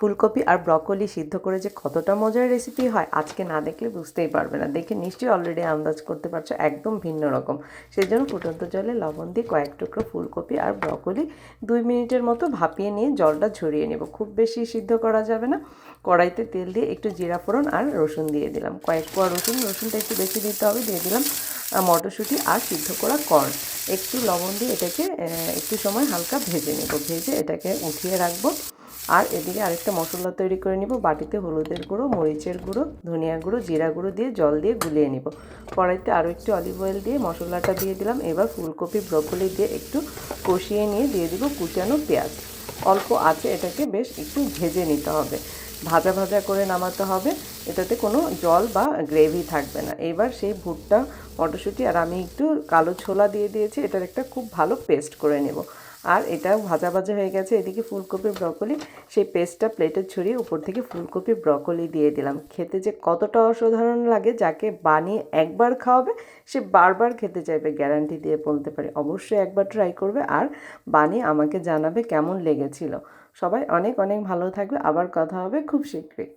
ফুলকপি আর ব্রকোলি সিদ্ধ করে যে কতটা মজার রেসিপি হয় আজকে না দেখলে বুঝতেই পারবে না। দেখে নিশ্চয়ই অলরেডি আন্দাজ করতে পারছো একদম ভিন্ন রকম। সেই জন্য ফুটন্ত জলে লবণ দিয়ে কয়েক টুকরো ফুলকপি আর ব্রকোলি 2 মিনিটের মতো ভাপিয়ে নিয়ে জলটা ঝরিয়ে নেব। খুব বেশি সিদ্ধ করা যাবে না। কড়াইতে তেল দিয়ে একটু জিরা ফোড়ন আর রসুন দিয়ে দিলাম, কয়েক কোয়া রসুনটা একটু বেশি দিতে হবে। দিয়ে দিলাম মটরশুঁটি আর সিদ্ধ করা কর্ন। একটু লবণ দিয়ে এটাকে একটু সময় হালকা ভেজে নেব। ভেজে এটাকে উঠিয়ে রাখবো। আর এদিকে আরেকটা মশলা তৈরি করে নিব। বাটিতে হলুদের গুঁড়ো, মরিচের গুঁড়ো, ধনিয়া গুঁড়ো, জিরা গুঁড়ো দিয়ে জল দিয়ে গুলিয়ে নিব। কড়াইতে আরও একটু অলিভ অয়েল দিয়ে মশলাটা দিয়ে দিলাম। এবার ফুলকপি ব্রকোলি দিয়ে একটু কষিয়ে নিয়ে দিয়ে দিব কুচানো পেঁয়াজ। অল্প আছে এটাকে বেশ একটু ভেজে নিতে হবে, ভাজা ভাজা করে নামাতে হবে। এটাতে কোনো জল বা গ্রেভি থাকবে না। এবার সেই ভুট্টা, মটরশুঁটি আর আমি একটু কালো ছোলা দিয়ে দিয়েছি, এটার একটা খুব ভালো পেস্ট করে নেব। আর এটা ভাজা ভাজা হয়ে গেছে। এদিকে ফুলকপি ব্রকোলি, সেই পেস্টটা প্লেটে ছড়িয়ে উপর থেকে ফুলকপি ব্রকোলি দিয়ে দিলাম। খেতে যে কতটা অসাধারণ লাগে, যাকে বানিয়ে একবার খাওয়াবে সে বারবার খেতে চাইবে, গ্যারান্টি দিয়ে বলতে পারি। অবশ্যই একবার ট্রাই করবে আর বানিয়ে আমাকে জানাবে কেমন লেগেছিল। সবাই অনেক অনেক ভালো থাকবে। আবার কথা হবে খুব শীঘ্রই।